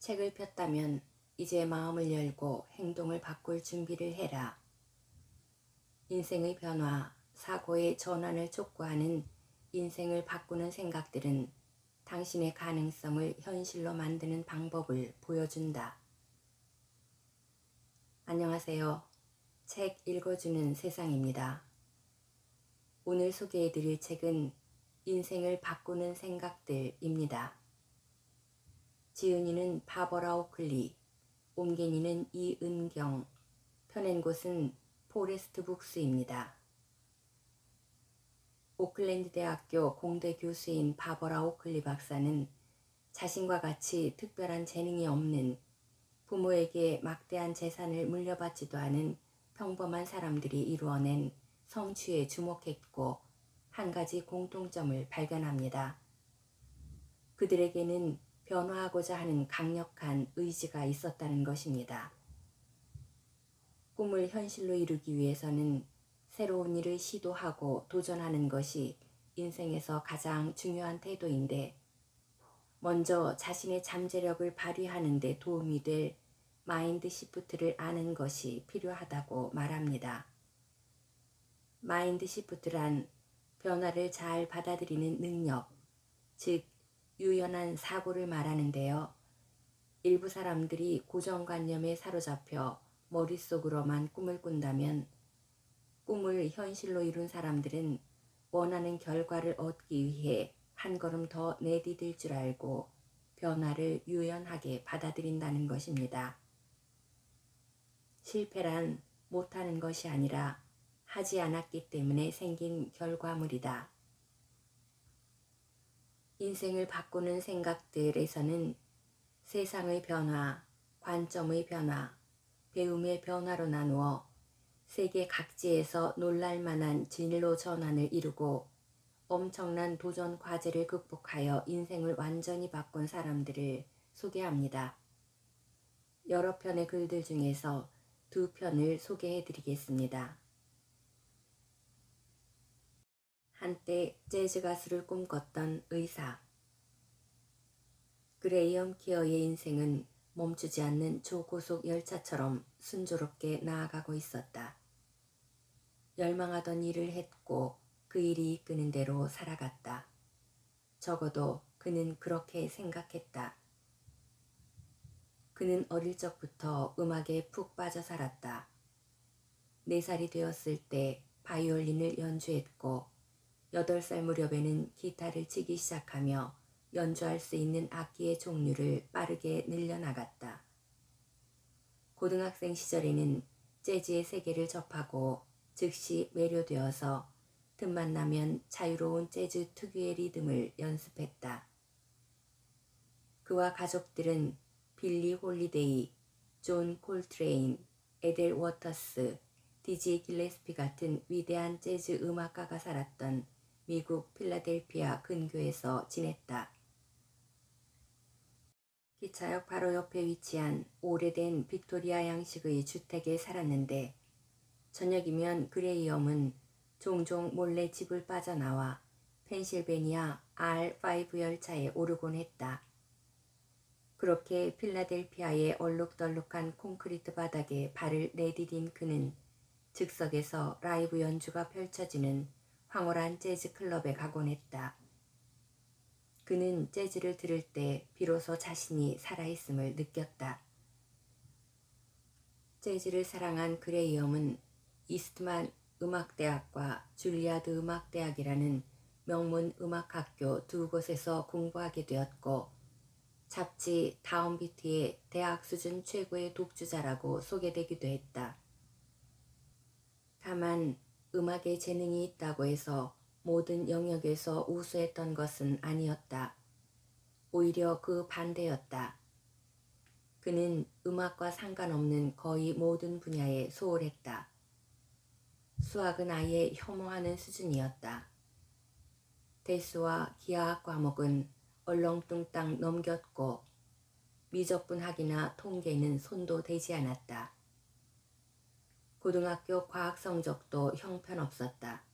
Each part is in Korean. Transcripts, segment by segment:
책을 폈다면 이제 마음을 열고 행동을 바꿀 준비를 해라. 인생의 변화, 사고의 전환을 촉구하는 인생을 바꾸는 생각들은 당신의 가능성을 현실로 만드는 방법을 보여준다. 안녕하세요. 책 읽어주는 세상입니다. 오늘 소개해드릴 책은 인생을 바꾸는 생각들입니다. 지은이는 바버라 오클리, 옮긴이는 이은경, 펴낸 곳은 포레스트 북스입니다. 오클랜드 대학교 공대 교수인 바버라 오클리 박사는 자신과 같이 특별한 재능이 없는, 부모에게 막대한 재산을 물려받지도 않은 평범한 사람들이 이루어낸 성취에 주목했고 한 가지 공통점을 발견합니다. 그들에게는 변화하고자 하는 강력한 의지가 있었다는 것입니다. 꿈을 현실로 이루기 위해서는 새로운 일을 시도하고 도전하는 것이 인생에서 가장 중요한 태도인데, 먼저 자신의 잠재력을 발휘하는 데 도움이 될 마인드 시프트를 아는 것이 필요하다고 말합니다. 마인드 시프트란 변화를 잘 받아들이는 능력, 즉 유연한 사고를 말하는데요. 일부 사람들이 고정관념에 사로잡혀 머릿속으로만 꿈을 꾼다면, 꿈을 현실로 이룬 사람들은 원하는 결과를 얻기 위해 한 걸음 더 내디딜 줄 알고 변화를 유연하게 받아들인다는 것입니다. 실패란 못하는 것이 아니라 하지 않았기 때문에 생긴 결과물이다. 인생을 바꾸는 생각들에서는 세상의 변화, 관점의 변화, 배움의 변화로 나누어 세계 각지에서 놀랄만한 진로 전환을 이루고 엄청난 도전 과제를 극복하여 인생을 완전히 바꾼 사람들을 소개합니다. 여러 편의 글들 중에서 두 편을 소개해드리겠습니다. 한때 재즈 가수를 꿈꿨던 의사. 그레이엄 키어의 인생은 멈추지 않는 초고속 열차처럼 순조롭게 나아가고 있었다. 열망하던 일을 했고 그 일이 이끄는 대로 살아갔다. 적어도 그는 그렇게 생각했다. 그는 어릴 적부터 음악에 푹 빠져 살았다. 4살이 되었을 때 바이올린을 연주했고 8살 무렵에는 기타를 치기 시작하며 연주할 수 있는 악기의 종류를 빠르게 늘려나갔다. 고등학생 시절에는 재즈의 세계를 접하고 즉시 매료되어서 틈만 나면 자유로운 재즈 특유의 리듬을 연습했다. 그와 가족들은 빌리 홀리데이, 존 콜트레인, 에델 워터스, 디지 길레스피 같은 위대한 재즈 음악가가 살았던 미국 필라델피아 근교에서 지냈다. 기차역 바로 옆에 위치한 오래된 빅토리아 양식의 주택에 살았는데, 저녁이면 그레이엄은 종종 몰래 집을 빠져나와 펜실베니아 R5 열차에 오르곤 했다. 그렇게 필라델피아의 얼룩덜룩한 콘크리트 바닥에 발을 내디딘 그는 즉석에서 라이브 연주가 펼쳐지는 황홀한 재즈 클럽에 가곤 했다. 그는 재즈를 들을 때 비로소 자신이 살아있음을 느꼈다. 재즈를 사랑한 그레이엄은 이스트만 음악대학과 줄리아드 음악대학이라는 명문 음악학교 두 곳에서 공부하게 되었고, 잡지 다운비트의 대학 수준 최고의 독주자라고 소개되기도 했다. 다만 음악에 재능이 있다고 해서 모든 영역에서 우수했던 것은 아니었다. 오히려 그 반대였다. 그는 음악과 상관없는 거의 모든 분야에 소홀했다. 수학은 아예 혐오하는 수준이었다. 대수와 기하학 과목은 얼렁뚱땅 넘겼고 미적분학이나 통계는 손도 대지 않았다. 고등학교 과학 성적도 형편없었다.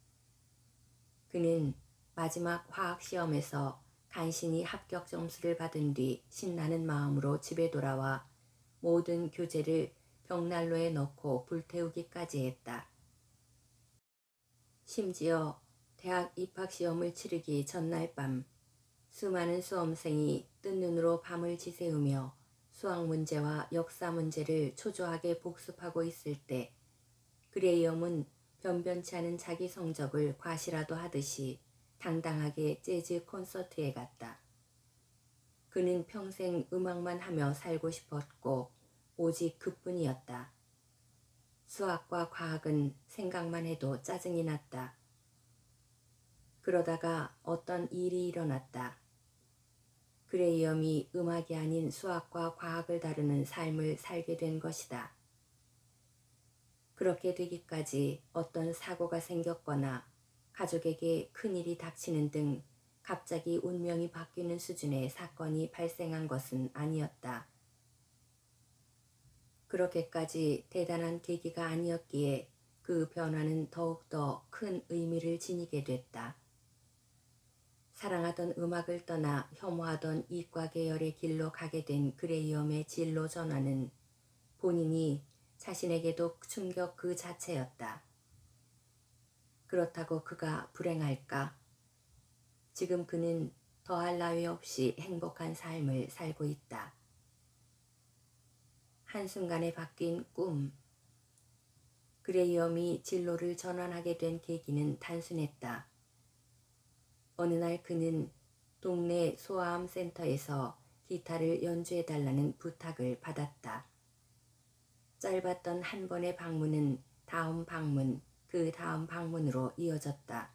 그는 마지막 화학 시험에서 간신히 합격 점수를 받은 뒤 신나는 마음으로 집에 돌아와 모든 교재를 벽난로에 넣고 불태우기까지 했다. 심지어 대학 입학시험을 치르기 전날 밤 수많은 수험생이 뜬 눈으로 밤을 지새우며 수학 문제와 역사 문제를 초조하게 복습하고 있을 때 그레이엄은 변변치 않은 자기 성적을 과시라도 하듯이 당당하게 재즈 콘서트에 갔다. 그는 평생 음악만 하며 살고 싶었고 오직 그뿐이었다. 수학과 과학은 생각만 해도 짜증이 났다. 그러다가 어떤 일이 일어났다. 그레이엄이 음악이 아닌 수학과 과학을 다루는 삶을 살게 된 것이다. 그렇게 되기까지 어떤 사고가 생겼거나 가족에게 큰일이 닥치는 등 갑자기 운명이 바뀌는 수준의 사건이 발생한 것은 아니었다. 그렇게까지 대단한 계기가 아니었기에 그 변화는 더욱더 큰 의미를 지니게 됐다. 사랑하던 음악을 떠나 혐오하던 이과 계열의 길로 가게 된 그레이엄의 진로 전환은 본인이 자신에게도 충격 그 자체였다. 그렇다고 그가 불행할까? 지금 그는 더할 나위 없이 행복한 삶을 살고 있다. 한순간에 바뀐 꿈. 그레이엄이 진로를 전환하게 된 계기는 단순했다. 어느 날 그는 동네 소아암 센터에서 기타를 연주해달라는 부탁을 받았다. 짧았던 한 번의 방문은 다음 방문, 그 다음 방문으로 이어졌다.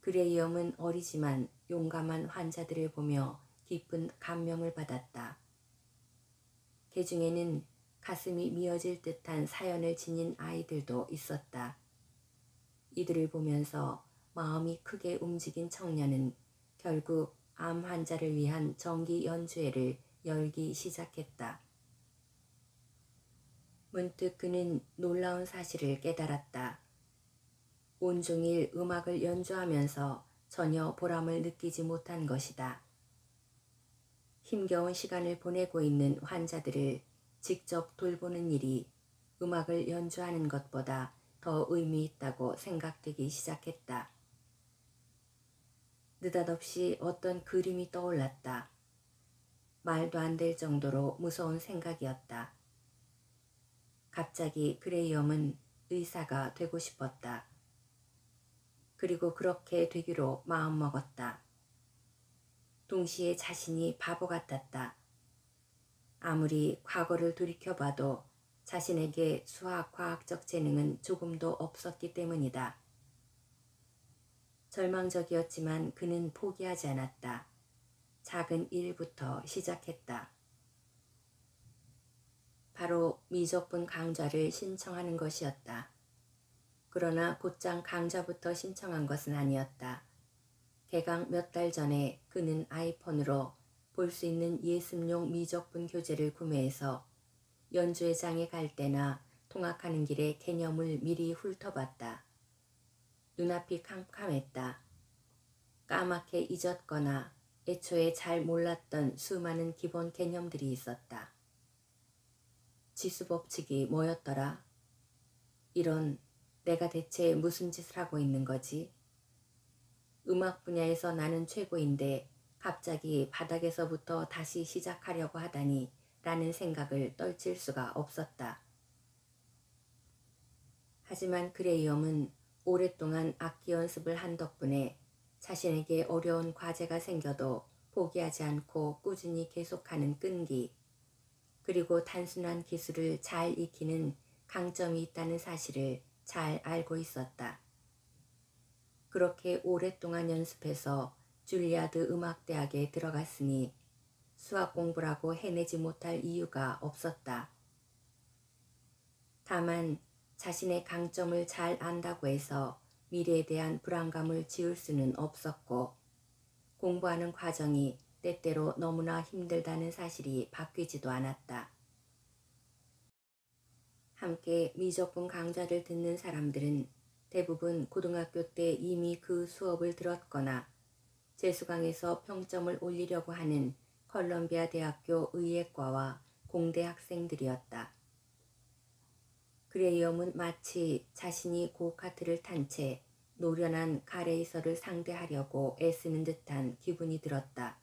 그레이엄은 어리지만 용감한 환자들을 보며 깊은 감명을 받았다. 그 중에는 가슴이 미어질 듯한 사연을 지닌 아이들도 있었다. 이들을 보면서 마음이 크게 움직인 청년은 결국 암 환자를 위한 정기 연주회를 열기 시작했다. 문득 그는 놀라운 사실을 깨달았다. 온종일 음악을 연주하면서 전혀 보람을 느끼지 못한 것이다. 힘겨운 시간을 보내고 있는 환자들을 직접 돌보는 일이 음악을 연주하는 것보다 더 의미 있다고 생각되기 시작했다. 느닷없이 어떤 그림이 떠올랐다. 말도 안 될 정도로 무서운 생각이었다. 갑자기 그레이엄은 의사가 되고 싶었다. 그리고 그렇게 되기로 마음먹었다. 동시에 자신이 바보 같았다. 아무리 과거를 돌이켜봐도 자신에게 수학, 과학적 재능은 조금도 없었기 때문이다. 절망적이었지만 그는 포기하지 않았다. 작은 일부터 시작했다. 바로 미적분 강좌를 신청하는 것이었다. 그러나 곧장 강좌부터 신청한 것은 아니었다. 개강 몇 달 전에 그는 아이폰으로 볼 수 있는 예습용 미적분 교재를 구매해서 연주회장에 갈 때나 통학하는 길에 개념을 미리 훑어봤다. 눈앞이 캄캄했다. 까맣게 잊었거나 애초에 잘 몰랐던 수많은 기본 개념들이 있었다. 지수법칙이 뭐였더라? 이런, 내가 대체 무슨 짓을 하고 있는 거지? 음악 분야에서 나는 최고인데 갑자기 바닥에서부터 다시 시작하려고 하다니 라는 생각을 떨칠 수가 없었다. 하지만 그레이엄은 오랫동안 악기 연습을 한 덕분에 자신에게 어려운 과제가 생겨도 포기하지 않고 꾸준히 계속하는 끈기, 그리고 단순한 기술을 잘 익히는 강점이 있다는 사실을 잘 알고 있었다. 그렇게 오랫동안 연습해서 줄리아드 음악대학에 들어갔으니 수학 공부라고 해내지 못할 이유가 없었다. 다만 자신의 강점을 잘 안다고 해서 미래에 대한 불안감을 지울 수는 없었고 공부하는 과정이 때때로 너무나 힘들다는 사실이 바뀌지도 않았다. 함께 미적분 강좌를 듣는 사람들은 대부분 고등학교 때 이미 그 수업을 들었거나 재수강에서 평점을 올리려고 하는 컬럼비아 대학교 의예과와 공대 학생들이었다. 그레이엄은 마치 자신이 고카트를 탄 채 노련한 가레이서를 상대하려고 애쓰는 듯한 기분이 들었다.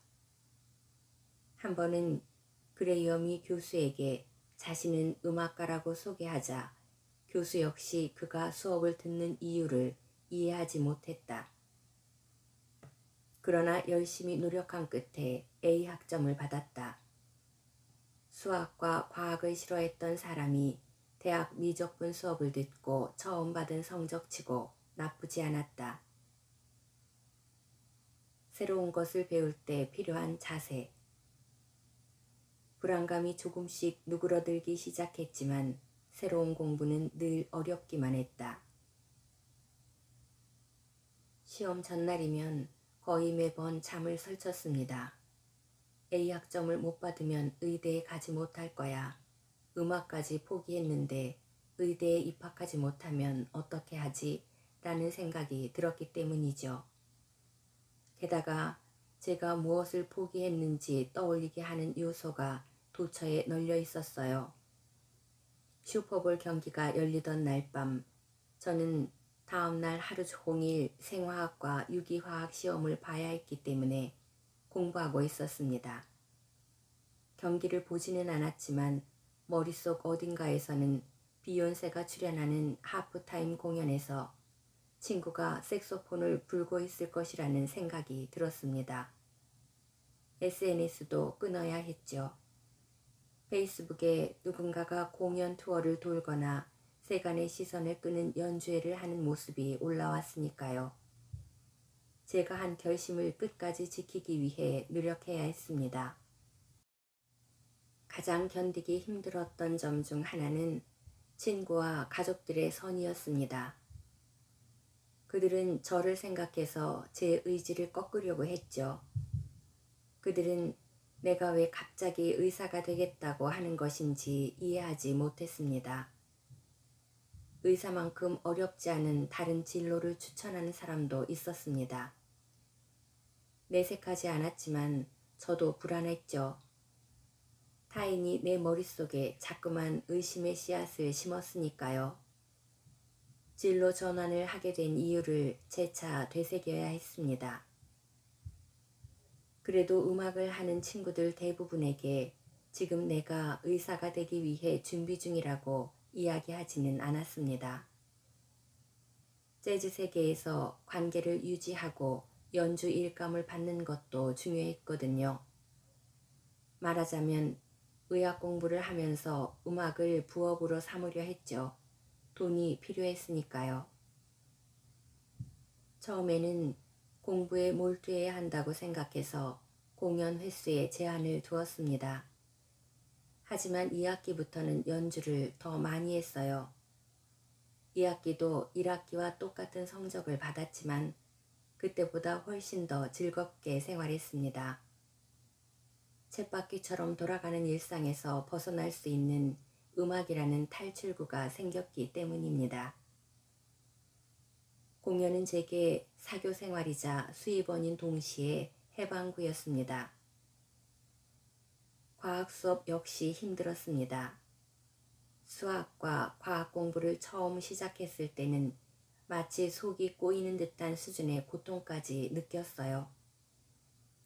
한 번은 그레이엄이 교수에게 자신은 음악가라고 소개하자 교수 역시 그가 수업을 듣는 이유를 이해하지 못했다. 그러나 열심히 노력한 끝에 A 학점을 받았다. 수학과 과학을 싫어했던 사람이 대학 미적분 수업을 듣고 처음 받은 성적치고 나쁘지 않았다. 새로운 것을 배울 때 필요한 자세. 불안감이 조금씩 누그러들기 시작했지만 새로운 공부는 늘 어렵기만 했다. 시험 전날이면 거의 매번 잠을 설쳤습니다. A 학점을 못 받으면 의대에 가지 못할 거야. 음악까지 포기했는데 의대에 입학하지 못하면 어떻게 하지? 라는 생각이 들었기 때문이죠. 게다가 제가 무엇을 포기했는지 떠올리게 하는 요소가 도처에 널려 있었어요. 슈퍼볼 경기가 열리던 날 밤 저는 다음날 하루 종일 생화학과 유기화학 시험을 봐야 했기 때문에 공부하고 있었습니다. 경기를 보지는 않았지만 머릿속 어딘가에서는 비욘세가 출연하는 하프타임 공연에서 친구가 색소폰을 불고 있을 것이라는 생각이 들었습니다. SNS도 끊어야 했죠. 페이스북에 누군가가 공연 투어를 돌거나 세간의 시선을 끄는 연주회를 하는 모습이 올라왔으니까요. 제가 한 결심을 끝까지 지키기 위해 노력해야 했습니다. 가장 견디기 힘들었던 점 중 하나는 친구와 가족들의 선이었습니다. 그들은 저를 생각해서 제 의지를 꺾으려고 했죠. 그들은 내가 왜 갑자기 의사가 되겠다고 하는 것인지 이해하지 못했습니다. 의사만큼 어렵지 않은 다른 진로를 추천하는 사람도 있었습니다. 내색하지 않았지만 저도 불안했죠. 타인이 내 머릿속에 자꾸만 의심의 씨앗을 심었으니까요. 진로 전환을 하게 된 이유를 재차 되새겨야 했습니다. 그래도 음악을 하는 친구들 대부분에게 지금 내가 의사가 되기 위해 준비 중이라고 이야기하지는 않았습니다. 재즈 세계에서 관계를 유지하고 연주 일감을 받는 것도 중요했거든요. 말하자면 의학 공부를 하면서 음악을 부업으로 삼으려 했죠. 돈이 필요했으니까요. 처음에는 공부에 몰두해야 한다고 생각해서 공연 횟수에 제한을 두었습니다. 하지만 2학기부터는 연주를 더 많이 했어요. 2학기도 1학기와 똑같은 성적을 받았지만 그때보다 훨씬 더 즐겁게 생활했습니다. 쳇바퀴처럼 돌아가는 일상에서 벗어날 수 있는 음악이라는 탈출구가 생겼기 때문입니다. 공연은 제게 사교 생활이자 수입원인 동시에 해방구였습니다. 과학 수업 역시 힘들었습니다. 수학과 과학 공부를 처음 시작했을 때는 마치 속이 꼬이는 듯한 수준의 고통까지 느꼈어요.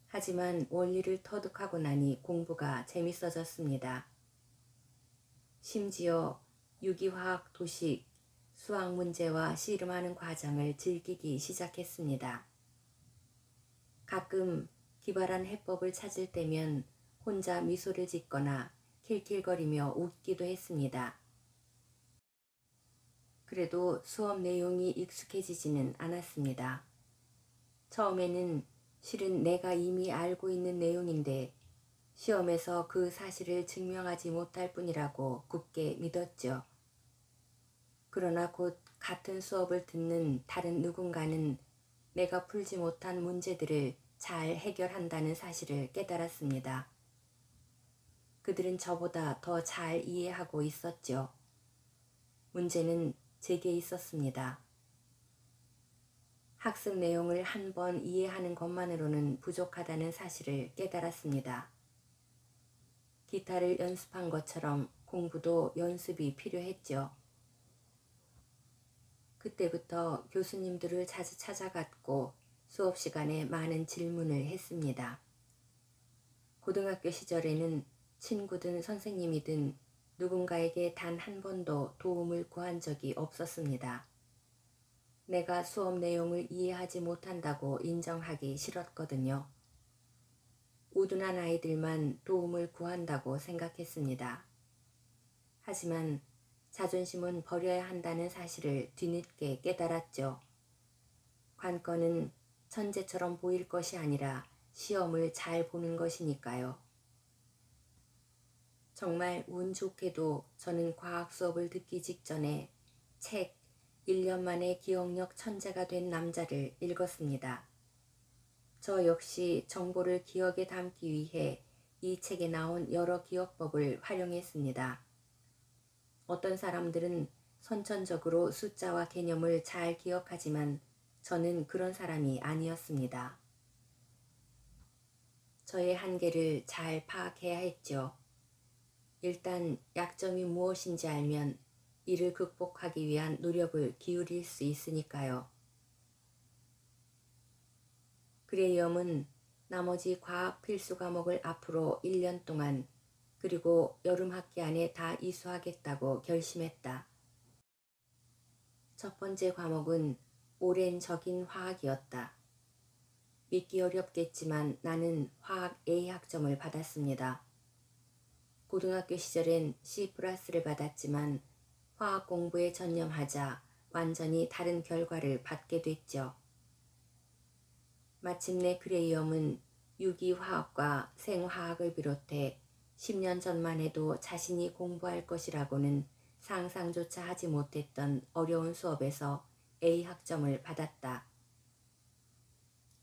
하지만 원리를 터득하고 나니 공부가 재밌어졌습니다. 심지어 유기화학 도식, 수학 문제와 씨름하는 과정을 즐기기 시작했습니다. 가끔 기발한 해법을 찾을 때면 혼자 미소를 짓거나 킬킬거리며 웃기도 했습니다. 그래도 수업 내용이 익숙해지지는 않았습니다. 처음에는 실은 내가 이미 알고 있는 내용인데 시험에서 그 사실을 증명하지 못할 뿐이라고 굳게 믿었죠. 그러나 곧 같은 수업을 듣는 다른 누군가는 내가 풀지 못한 문제들을 잘 해결한다는 사실을 깨달았습니다. 그들은 저보다 더 잘 이해하고 있었죠. 문제는 제게 있었습니다. 학습 내용을 한 번 이해하는 것만으로는 부족하다는 사실을 깨달았습니다. 기타를 연습한 것처럼 공부도 연습이 필요했죠. 그때부터 교수님들을 자주 찾아갔고 수업 시간에 많은 질문을 했습니다. 고등학교 시절에는 친구든 선생님이든 누군가에게 단 한 번도 도움을 구한 적이 없었습니다. 내가 수업 내용을 이해하지 못한다고 인정하기 싫었거든요. 우둔한 아이들만 도움을 구한다고 생각했습니다. 하지만 자존심은 버려야 한다는 사실을 뒤늦게 깨달았죠. 관건은 천재처럼 보일 것이 아니라 시험을 잘 보는 것이니까요. 정말 운 좋게도 저는 과학 수업을 듣기 직전에 책 1년 만에 기억력 천재가 된 남자를 읽었습니다. 저 역시 정보를 기억에 담기 위해 이 책에 나온 여러 기억법을 활용했습니다. 어떤 사람들은 선천적으로 숫자와 개념을 잘 기억하지만 저는 그런 사람이 아니었습니다. 저의 한계를 잘 파악해야 했죠. 일단 약점이 무엇인지 알면 이를 극복하기 위한 노력을 기울일 수 있으니까요. 그레이엄은 나머지 과학 필수 과목을 앞으로 1년 동안 그리고 여름 학기 안에 다 이수하겠다고 결심했다. 첫 번째 과목은 오랜 적인 화학이었다. 믿기 어렵겠지만 나는 화학 A 학점을 받았습니다. 고등학교 시절엔 C+를 받았지만 화학 공부에 전념하자 완전히 다른 결과를 받게 됐죠. 마침내 그레이엄은 유기화학과 생화학을 비롯해 10년 전만 해도 자신이 공부할 것이라고는 상상조차 하지 못했던 어려운 수업에서 A 학점을 받았다.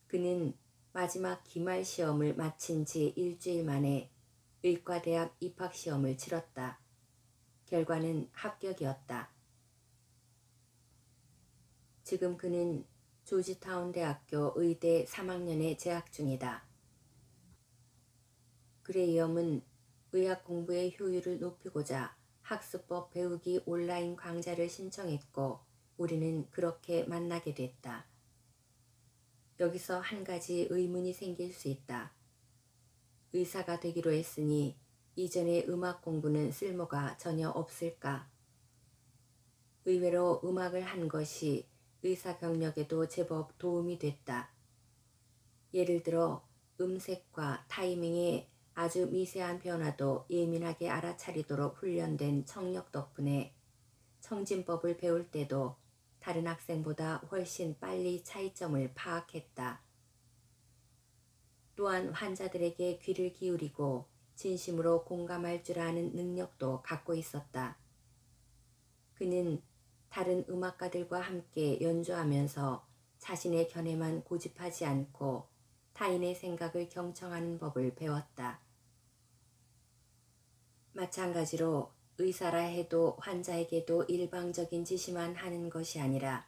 그는 마지막 기말 시험을 마친 지 일주일 만에 의과대학 입학시험을 치렀다. 결과는 합격이었다. 지금 그는 조지타운 대학교 의대 3학년에 재학 중이다. 그레이엄은 의학 공부의 효율을 높이고자 학습법 배우기 온라인 강좌를 신청했고 우리는 그렇게 만나게 됐다. 여기서 한 가지 의문이 생길 수 있다. 의사가 되기로 했으니 이전의 음악 공부는 쓸모가 전혀 없을까? 의외로 음악을 한 것이 의사 경력에도 제법 도움이 됐다. 예를 들어 음색과 타이밍의 아주 미세한 변화도 예민하게 알아차리도록 훈련된 청력 덕분에 청진법을 배울 때도 다른 학생보다 훨씬 빨리 차이점을 파악했다. 또한 환자들에게 귀를 기울이고 진심으로 공감할 줄 아는 능력도 갖고 있었다. 그는 다른 음악가들과 함께 연주하면서 자신의 견해만 고집하지 않고 타인의 생각을 경청하는 법을 배웠다. 마찬가지로 의사라 해도 환자에게도 일방적인 지시만 하는 것이 아니라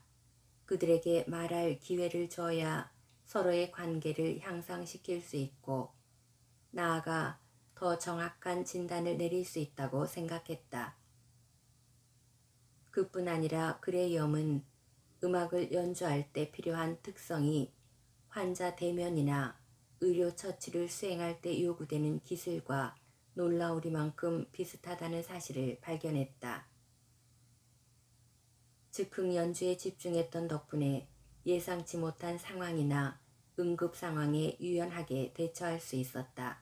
그들에게 말할 기회를 줘야 서로의 관계를 향상시킬 수 있고 나아가 더 정확한 진단을 내릴 수 있다고 생각했다. 그뿐 아니라 그레이엄은 음악을 연주할 때 필요한 특성이 환자 대면이나 의료 처치를 수행할 때 요구되는 기술과 놀라우리만큼 비슷하다는 사실을 발견했다. 즉흥 연주에 집중했던 덕분에 예상치 못한 상황이나 응급 상황에 유연하게 대처할 수 있었다.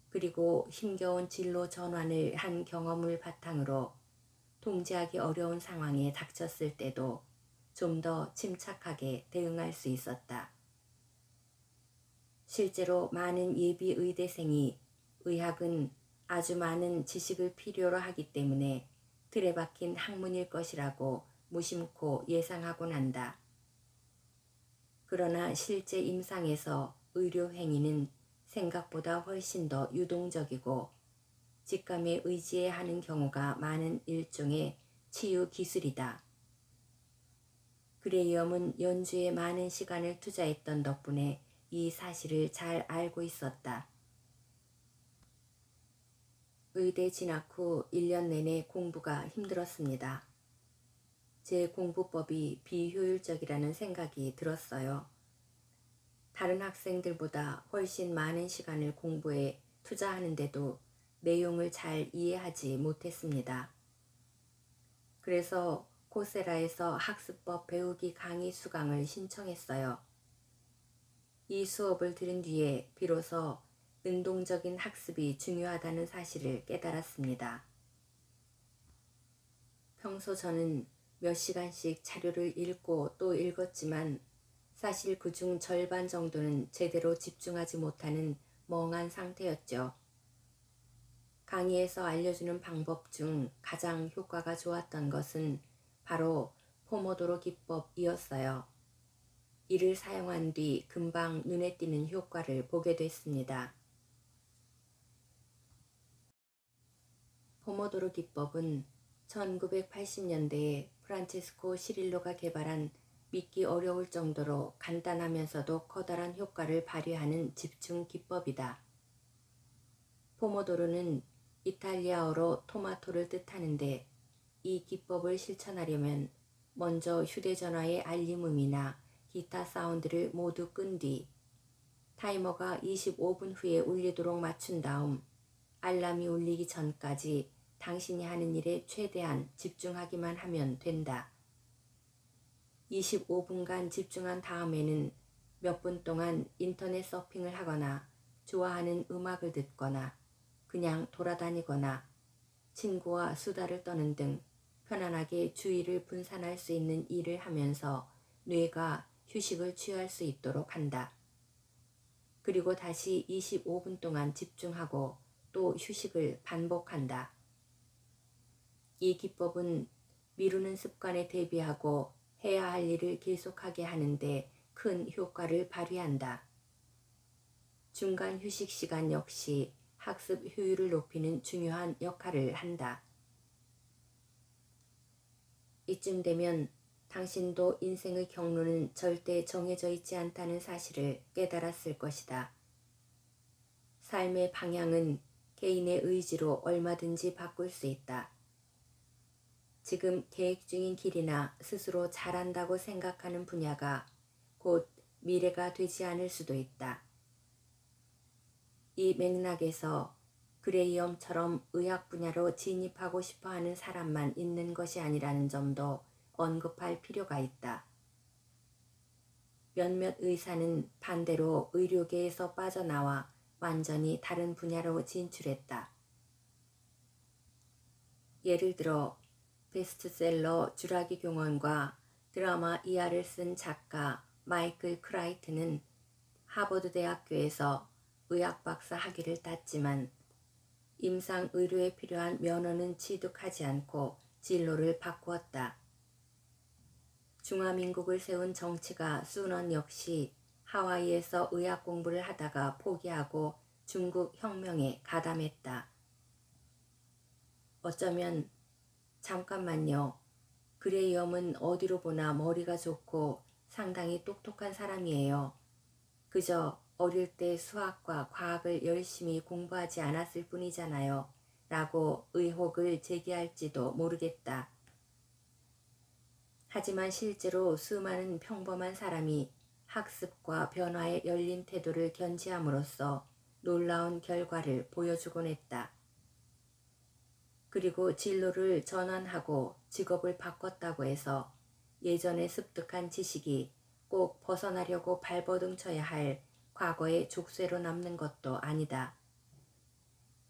그리고 힘겨운 진로 전환을 한 경험을 바탕으로 통제하기 어려운 상황에 닥쳤을 때도 좀 더 침착하게 대응할 수 있었다. 실제로 많은 예비 의대생이 의학은 아주 많은 지식을 필요로 하기 때문에 틀에 박힌 학문일 것이라고 무심코 예상하곤 한다. 그러나 실제 임상에서 의료 행위는 생각보다 훨씬 더 유동적이고 직감에 의지해 하는 경우가 많은 일종의 치유 기술이다. 그레이엄은 연주에 많은 시간을 투자했던 덕분에 이 사실을 잘 알고 있었다. 의대 진학 후 1년 내내 공부가 힘들었습니다. 제 공부법이 비효율적이라는 생각이 들었어요. 다른 학생들보다 훨씬 많은 시간을 공부에 투자하는데도 내용을 잘 이해하지 못했습니다. 그래서 코세라에서 학습법 배우기 강의 수강을 신청했어요. 이 수업을 들은 뒤에 비로소 능동적인 학습이 중요하다는 사실을 깨달았습니다. 평소 저는 몇 시간씩 자료를 읽고 또 읽었지만 사실 그중 절반 정도는 제대로 집중하지 못하는 멍한 상태였죠. 강의에서 알려주는 방법 중 가장 효과가 좋았던 것은 바로 포모도로 기법이었어요. 이를 사용한 뒤 금방 눈에 띄는 효과를 보게 됐습니다. 포모도로 기법은 1980년대에 프란체스코 시릴로가 개발한 믿기 어려울 정도로 간단하면서도 커다란 효과를 발휘하는 집중 기법이다. 포모도로는 이탈리아어로 토마토를 뜻하는데 이 기법을 실천하려면 먼저 휴대전화의 알림음이나 기타 사운드를 모두 끈 뒤 타이머가 25분 후에 울리도록 맞춘 다음 알람이 울리기 전까지 당신이 하는 일에 최대한 집중하기만 하면 된다. 25분간 집중한 다음에는 몇 분 동안 인터넷 서핑을 하거나 좋아하는 음악을 듣거나 그냥 돌아다니거나 친구와 수다를 떠는 등 편안하게 주의를 분산할 수 있는 일을 하면서 뇌가 휴식을 취할 수 있도록 한다. 그리고 다시 25분 동안 집중하고 또 휴식을 반복한다. 이 기법은 미루는 습관에 대비하고 해야 할 일을 계속하게 하는데 큰 효과를 발휘한다. 중간 휴식 시간 역시 학습 효율을 높이는 중요한 역할을 한다. 이쯤 되면 당신도 인생의 경로는 절대 정해져 있지 않다는 사실을 깨달았을 것이다. 삶의 방향은 개인의 의지로 얼마든지 바꿀 수 있다. 지금 계획 중인 길이나 스스로 잘한다고 생각하는 분야가 곧 미래가 되지 않을 수도 있다. 이 맥락에서 그레이엄처럼 의학 분야로 진입하고 싶어하는 사람만 있는 것이 아니라는 점도 언급할 필요가 있다. 몇몇 의사는 반대로 의료계에서 빠져나와 완전히 다른 분야로 진출했다. 예를 들어 베스트셀러 쥬라기 공원과 드라마 이하를 쓴 작가 마이클 크라이트는 하버드 대학교에서 의학 박사 학위를 땄지만 임상 의료에 필요한 면허는 취득하지 않고 진로를 바꾸었다. 중화민국을 세운 정치가 수넌 역시 하와이에서 의학 공부를 하다가 포기하고 중국 혁명에 가담했다. 어쩌면 잠깐만요. 그레이엄은 어디로 보나 머리가 좋고 상당히 똑똑한 사람이에요. 그저 어릴 때 수학과 과학을 열심히 공부하지 않았을 뿐이잖아요. 라고 의혹을 제기할지도 모르겠다. 하지만 실제로 수많은 평범한 사람이 학습과 변화에 열린 태도를 견지함으로써 놀라운 결과를 보여주곤 했다. 그리고 진로를 전환하고 직업을 바꿨다고 해서 예전에 습득한 지식이 꼭 벗어나려고 발버둥 쳐야 할 과거의 족쇄로 남는 것도 아니다.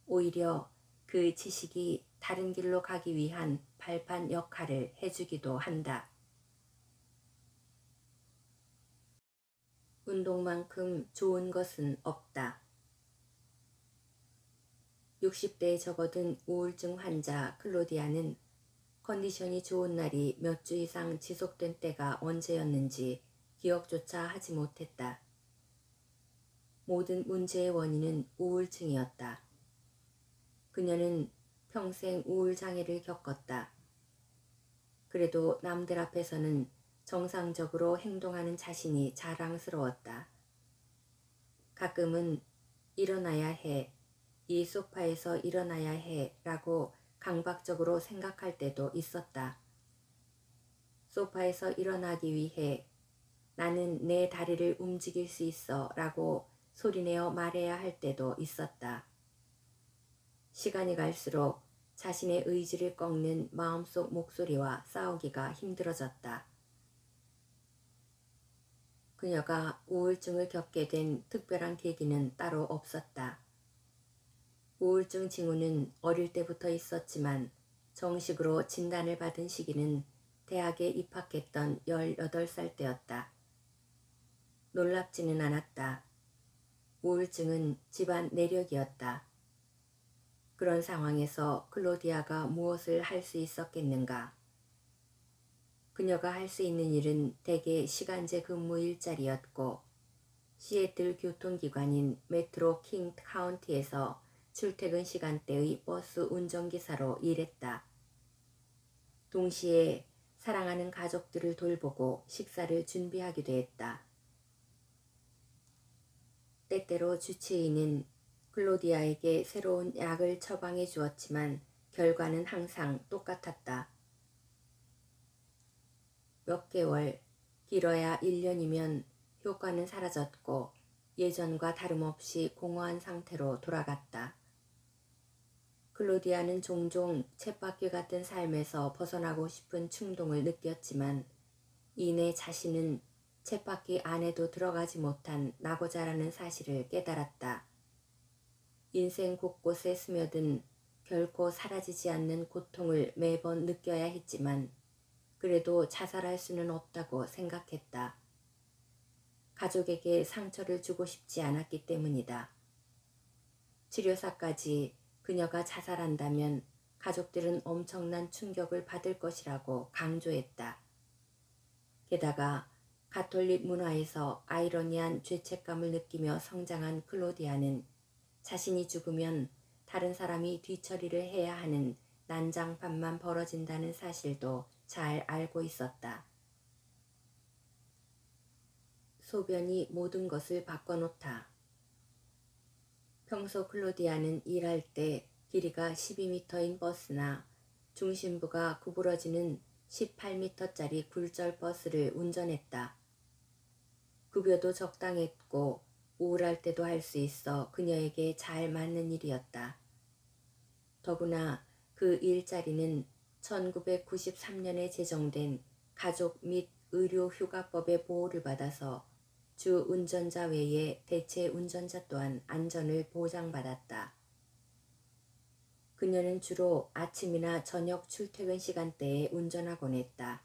오히려 그 지식이 다른 길로 가기 위한 발판 역할을 해주기도 한다. 운동만큼 좋은 것은 없다. 60대에 접어든 우울증 환자 클로디아는 컨디션이 좋은 날이 몇 주 이상 지속된 때가 언제였는지 기억조차 하지 못했다. 모든 문제의 원인은 우울증이었다. 그녀는 평생 우울장애를 겪었다. 그래도 남들 앞에서는 정상적으로 행동하는 자신이 자랑스러웠다. 가끔은 일어나야 해, 이 소파에서 일어나야 해 라고 강박적으로 생각할 때도 있었다. 소파에서 일어나기 위해 나는 내 다리를 움직일 수 있어 라고 소리내어 말해야 할 때도 있었다. 시간이 갈수록 자신의 의지를 꺾는 마음속 목소리와 싸우기가 힘들어졌다. 그녀가 우울증을 겪게 된 특별한 계기는 따로 없었다. 우울증 징후는 어릴 때부터 있었지만 정식으로 진단을 받은 시기는 대학에 입학했던 18살 때였다. 놀랍지는 않았다. 우울증은 집안 내력이었다. 그런 상황에서 클로디아가 무엇을 할 수 있었겠는가? 그녀가 할 수 있는 일은 대개 시간제 근무 일자리였고 시애틀 교통기관인 메트로 킹 카운티에서 출퇴근 시간대의 버스 운전기사로 일했다. 동시에 사랑하는 가족들을 돌보고 식사를 준비하기도 했다. 때때로 주치의는 클로디아에게 새로운 약을 처방해 주었지만 결과는 항상 똑같았다. 몇 개월, 길어야 1년이면 효과는 사라졌고 예전과 다름없이 공허한 상태로 돌아갔다. 클로디아는 종종 쳇바퀴 같은 삶에서 벗어나고 싶은 충동을 느꼈지만 이내 자신은 쳇바퀴 안에도 들어가지 못한 낙오자라는 사실을 깨달았다. 인생 곳곳에 스며든 결코 사라지지 않는 고통을 매번 느껴야 했지만 그래도 자살할 수는 없다고 생각했다. 가족에게 상처를 주고 싶지 않았기 때문이다. 치료사까지 그녀가 자살한다면 가족들은 엄청난 충격을 받을 것이라고 강조했다. 게다가 가톨릭 문화에서 아이러니한 죄책감을 느끼며 성장한 클로디아는 자신이 죽으면 다른 사람이 뒤처리를 해야 하는 난장판만 벌어진다는 사실도 잘 알고 있었다. 소변이 모든 것을 바꿔놓다. 평소 클로디아는 일할 때 길이가 12m인 버스나 중심부가 구부러지는 18m짜리 굴절 버스를 운전했다. 급여도 적당했고 우울할 때도 할 수 있어 그녀에게 잘 맞는 일이었다. 더구나 그 일자리는 1993년에 제정된 가족 및 의료휴가법의 보호를 받아서 주 운전자 외에 대체 운전자 또한 안전을 보장받았다. 그녀는 주로 아침이나 저녁 출퇴근 시간대에 운전하곤 했다.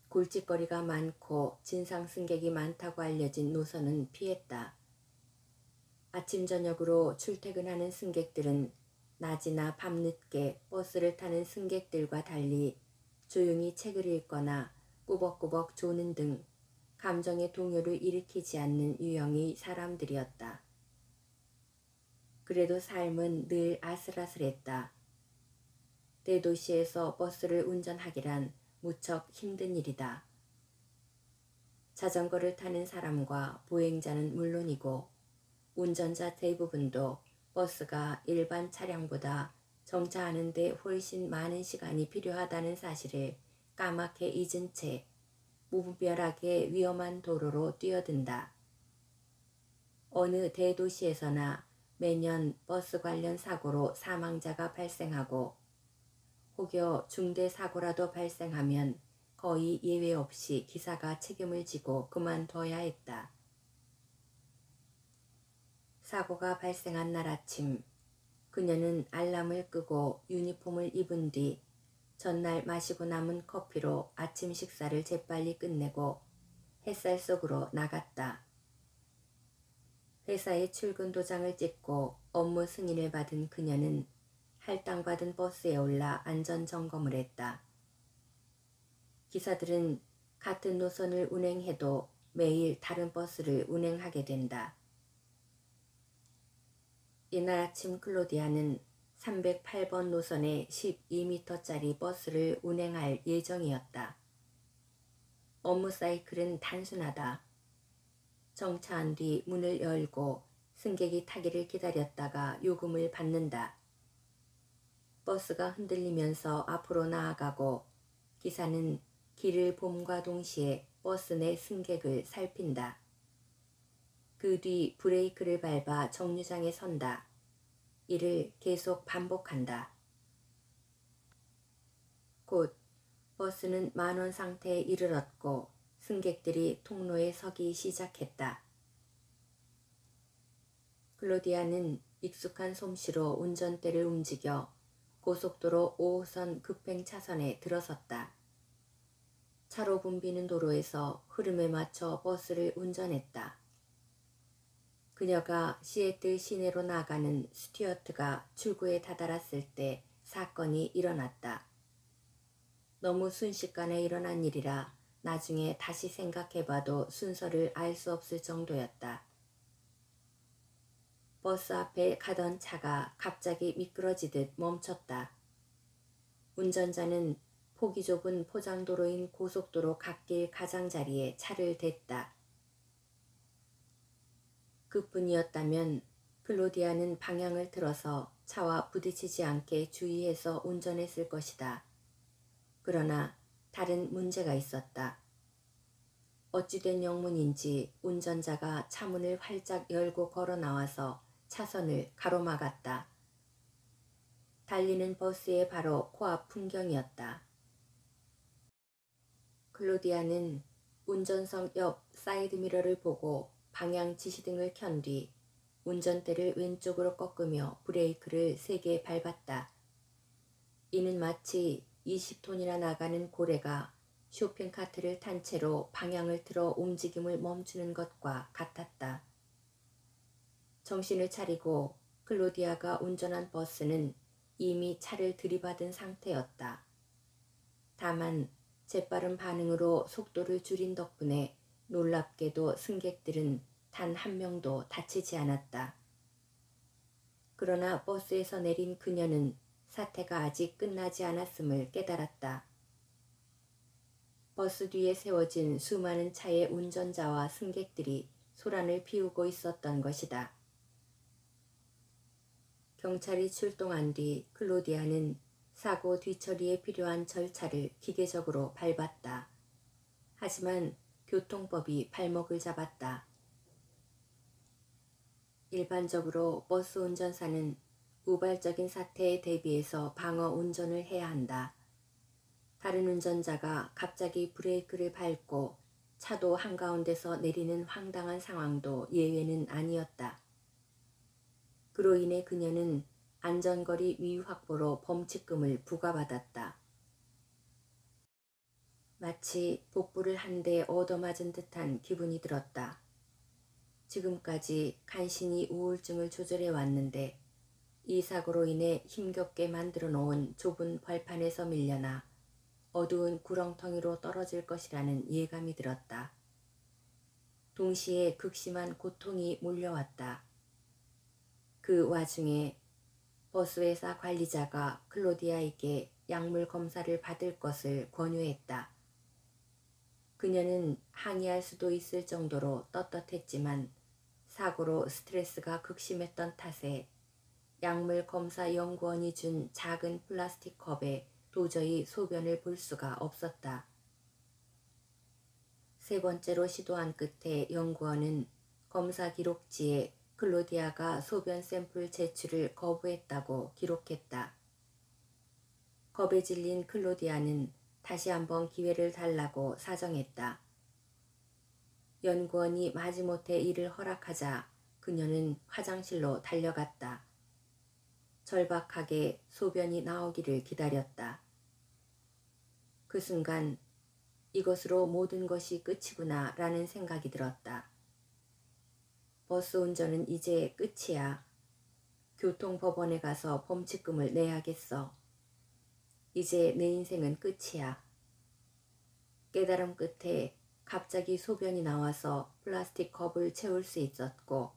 골칫거리가 많고 진상 승객이 많다고 알려진 노선은 피했다. 아침 저녁으로 출퇴근하는 승객들은 낮이나 밤늦게 버스를 타는 승객들과 달리 조용히 책을 읽거나 꾸벅꾸벅 조는 등 감정의 동요를 일으키지 않는 유형의 사람들이었다. 그래도 삶은 늘 아슬아슬했다. 대도시에서 버스를 운전하기란 무척 힘든 일이다. 자전거를 타는 사람과 보행자는 물론이고 운전자 대부분도 버스가 일반 차량보다 정차하는 데 훨씬 많은 시간이 필요하다는 사실을 까맣게 잊은 채 무분별하게 위험한 도로로 뛰어든다. 어느 대도시에서나 매년 버스 관련 사고로 사망자가 발생하고 혹여 중대 사고라도 발생하면 거의 예외 없이 기사가 책임을 지고 그만둬야 했다. 사고가 발생한 날 아침, 그녀는 알람을 끄고 유니폼을 입은 뒤 전날 마시고 남은 커피로 아침 식사를 재빨리 끝내고 햇살 속으로 나갔다. 회사에 출근 도장을 찍고 업무 승인을 받은 그녀는 할당받은 버스에 올라 안전점검을 했다. 기사들은 같은 노선을 운행해도 매일 다른 버스를 운행하게 된다. 이날 아침 클로디아는 308번 노선의 12m짜리 버스를 운행할 예정이었다. 업무 사이클은 단순하다. 정차한 뒤 문을 열고 승객이 타기를 기다렸다가 요금을 받는다. 버스가 흔들리면서 앞으로 나아가고 기사는 길을 봄과 동시에 버스 내 승객을 살핀다. 그 뒤 브레이크를 밟아 정류장에 선다. 이를 계속 반복한다. 곧 버스는 만원 상태에 이르렀고 승객들이 통로에 서기 시작했다. 클로디아는 익숙한 솜씨로 운전대를 움직여 고속도로 5호선 급행 차선에 들어섰다. 차로 붐비는 도로에서 흐름에 맞춰 버스를 운전했다. 그녀가 시애틀 시내로 나가는 스튜어트가 출구에 다다랐을 때 사건이 일어났다. 너무 순식간에 일어난 일이라 나중에 다시 생각해봐도 순서를 알 수 없을 정도였다. 버스 앞에 가던 차가 갑자기 미끄러지듯 멈췄다. 운전자는 폭이 좁은 포장도로인 고속도로 갓길 가장자리에 차를 댔다. 그뿐이었다면 클로디아는 방향을 틀어서 차와 부딪히지 않게 주의해서 운전했을 것이다. 그러나 다른 문제가 있었다. 어찌된 영문인지 운전자가 차문을 활짝 열고 걸어 나와서 차선을 가로막았다. 달리는 버스의 바로 코앞 풍경이었다. 클로디아는 운전석 옆 사이드미러를 보고 방향 지시등을 켠 뒤 운전대를 왼쪽으로 꺾으며 브레이크를 세게 밟았다. 이는 마치 20톤이나 나가는 고래가 쇼핑카트를 탄 채로 방향을 틀어 움직임을 멈추는 것과 같았다. 정신을 차리고 클로디아가 운전한 버스는 이미 차를 들이받은 상태였다. 다만 재빠른 반응으로 속도를 줄인 덕분에 놀랍게도 승객들은 단 한 명도 다치지 않았다. 그러나 버스에서 내린 그녀는 사태가 아직 끝나지 않았음을 깨달았다. 버스 뒤에 세워진 수많은 차의 운전자와 승객들이 소란을 피우고 있었던 것이다. 경찰이 출동한 뒤 클로디아는 사고 뒤처리에 필요한 절차를 기계적으로 밟았다. 하지만 교통법이 발목을 잡았다. 일반적으로 버스 운전사는 우발적인 사태에 대비해서 방어 운전을 해야 한다. 다른 운전자가 갑자기 브레이크를 밟고 차도 한가운데서 내리는 황당한 상황도 예외는 아니었다. 그로 인해 그녀는 안전거리 위확보로 범칙금을 부과받았다. 마치 복부를 한 대 얻어맞은 듯한 기분이 들었다. 지금까지 간신히 우울증을 조절해 왔는데 이 사고로 인해 힘겹게 만들어 놓은 좁은 벌판에서 밀려나 어두운 구렁텅이로 떨어질 것이라는 예감이 들었다. 동시에 극심한 고통이 몰려왔다. 그 와중에 버스회사 관리자가 클로디아에게 약물 검사를 받을 것을 권유했다. 그녀는 항의할 수도 있을 정도로 떳떳했지만 사고로 스트레스가 극심했던 탓에 약물 검사 연구원이 준 작은 플라스틱 컵에 도저히 소변을 볼 수가 없었다. 세 번째로 시도한 끝에 연구원은 검사 기록지에 클로디아가 소변 샘플 제출을 거부했다고 기록했다. 겁에 질린 클로디아는 다시 한번 기회를 달라고 사정했다. 연구원이 마지못해 이를 허락하자 그녀는 화장실로 달려갔다. 절박하게 소변이 나오기를 기다렸다. 그 순간 이것으로 모든 것이 끝이구나 라는 생각이 들었다. 버스 운전은 이제 끝이야. 교통법원에 가서 범칙금을 내야겠어. 이제 내 인생은 끝이야. 깨달음 끝에 갑자기 소변이 나와서 플라스틱 컵을 채울 수 있었고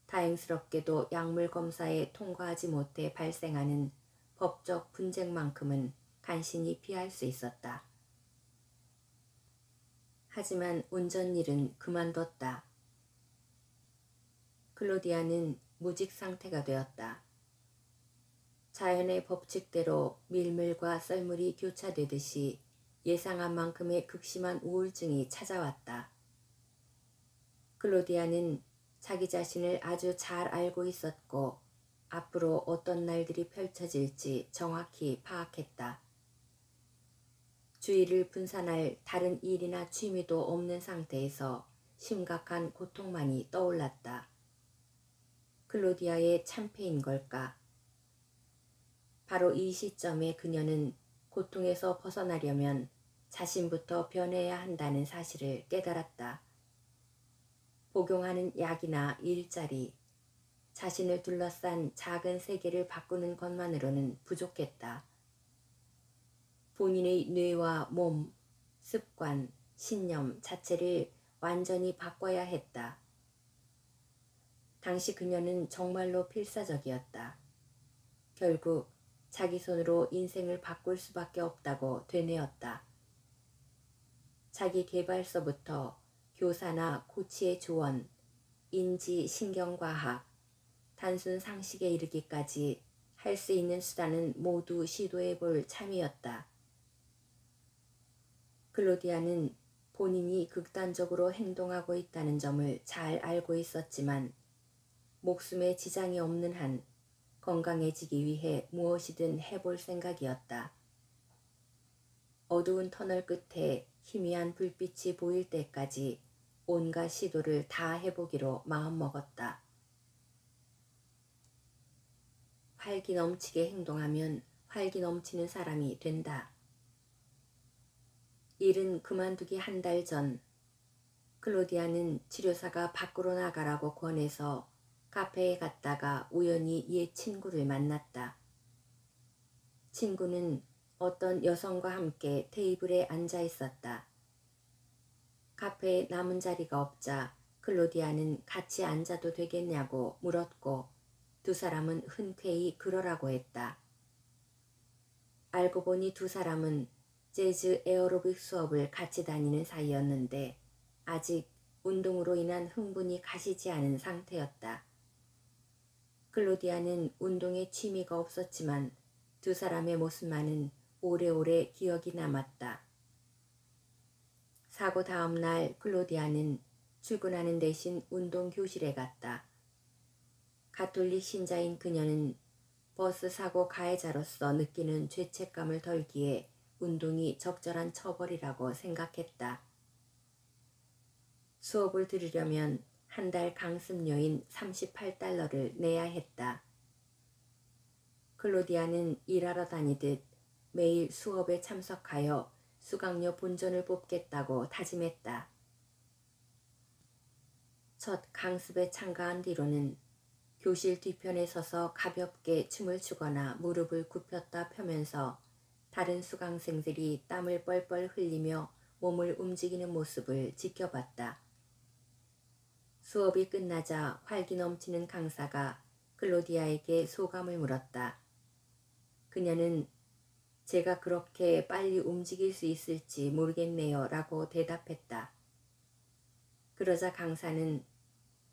다행스럽게도 약물 검사에 통과하지 못해 발생하는 법적 분쟁만큼은 간신히 피할 수 있었다. 하지만 운전일은 그만뒀다. 클로디아는 무직 상태가 되었다. 자연의 법칙대로 밀물과 썰물이 교차되듯이 예상한 만큼의 극심한 우울증이 찾아왔다. 클로디아는 자기 자신을 아주 잘 알고 있었고 앞으로 어떤 날들이 펼쳐질지 정확히 파악했다. 주의를 분산할 다른 일이나 취미도 없는 상태에서 심각한 고통만이 떠올랐다. 클로디아의 참패인 걸까? 바로 이 시점에 그녀는 고통에서 벗어나려면 자신부터 변해야 한다는 사실을 깨달았다. 복용하는 약이나 일자리, 자신을 둘러싼 작은 세계를 바꾸는 것만으로는 부족했다. 본인의 뇌와 몸, 습관, 신념 자체를 완전히 바꿔야 했다. 당시 그녀는 정말로 필사적이었다. 결국 자기 손으로 인생을 바꿀 수밖에 없다고 되뇌었다. 자기 개발서부터 교사나 코치의 조언, 인지 신경과학, 단순 상식에 이르기까지 할 수 있는 수단은 모두 시도해 볼 참이었다. 클로디아는 본인이 극단적으로 행동하고 있다는 점을 잘 알고 있었지만 목숨에 지장이 없는 한 건강해지기 위해 무엇이든 해볼 생각이었다. 어두운 터널 끝에 희미한 불빛이 보일 때까지 온갖 시도를 다 해보기로 마음먹었다. 활기 넘치게 행동하면 활기 넘치는 사람이 된다. 일은 그만두기 한 달 전, 클로디아는 치료사가 밖으로 나가라고 권해서 카페에 갔다가 우연히 옛 친구를 만났다. 친구는 어떤 여성과 함께 테이블에 앉아 있었다. 카페에 남은 자리가 없자 클로디아는 같이 앉아도 되겠냐고 물었고 두 사람은 흔쾌히 그러라고 했다. 알고 보니 두 사람은 재즈 에어로빅 수업을 같이 다니는 사이였는데 아직 운동으로 인한 흥분이 가시지 않은 상태였다. 클로디아는 운동에 취미가 없었지만 두 사람의 모습만은 오래오래 기억이 남았다. 사고 다음 날 클로디아는 출근하는 대신 운동교실에 갔다. 가톨릭 신자인 그녀는 버스 사고 가해자로서 느끼는 죄책감을 덜기에 운동이 적절한 처벌이라고 생각했다. 수업을 들으려면 한 달 강습료인 $38를 내야 했다. 클로디아는 일하러 다니듯 매일 수업에 참석하여 수강료 본전을 뽑겠다고 다짐했다. 첫 강습에 참가한 뒤로는 교실 뒤편에 서서 가볍게 춤을 추거나 무릎을 굽혔다 펴면서 다른 수강생들이 땀을 뻘뻘 흘리며 몸을 움직이는 모습을 지켜봤다. 수업이 끝나자 활기 넘치는 강사가 클로디아에게 소감을 물었다. 그녀는 제가 그렇게 빨리 움직일 수 있을지 모르겠네요 라고 대답했다. 그러자 강사는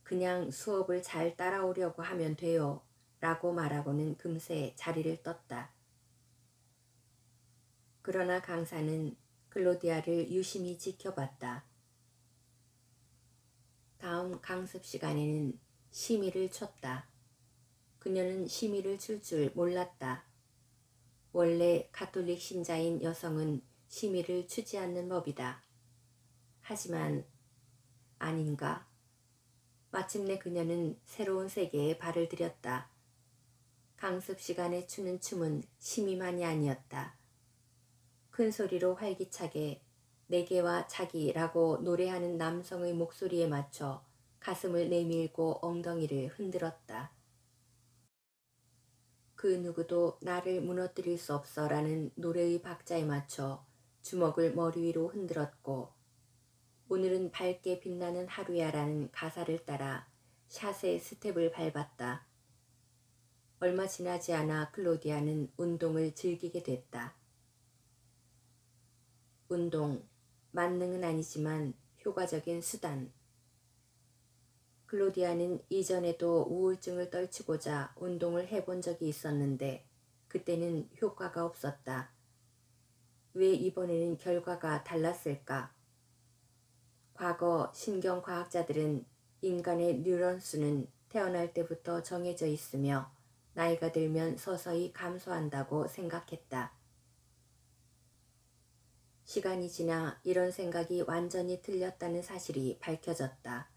그냥 수업을 잘 따라오려고 하면 돼요 라고 말하고는 금세 자리를 떴다. 그러나 강사는 클로디아를 유심히 지켜봤다. 다음 강습 시간에는 심의를 쳤다. 그녀는 심의를 칠 줄 몰랐다. 원래 가톨릭 신자인 여성은 심의를 추지 않는 법이다. 하지만 아닌가? 마침내 그녀는 새로운 세계에 발을 들였다. 강습 시간에 추는 춤은 심의만이 아니었다. 큰 소리로 활기차게 내게와 자기라고 노래하는 남성의 목소리에 맞춰 가슴을 내밀고 엉덩이를 흔들었다. 그 누구도 나를 무너뜨릴 수 없어라는 노래의 박자에 맞춰 주먹을 머리 위로 흔들었고 오늘은 밝게 빛나는 하루야라는 가사를 따라 샷의 스텝을 밟았다. 얼마 지나지 않아 클로디아는 운동을 즐기게 됐다. 운동, 만능은 아니지만 효과적인 수단. 클로디아는 이전에도 우울증을 떨치고자 운동을 해본 적이 있었는데 그때는 효과가 없었다. 왜 이번에는 결과가 달랐을까? 과거 신경과학자들은 인간의 뉴런 수는 태어날 때부터 정해져 있으며 나이가 들면 서서히 감소한다고 생각했다. 시간이 지나 이런 생각이 완전히 틀렸다는 사실이 밝혀졌다.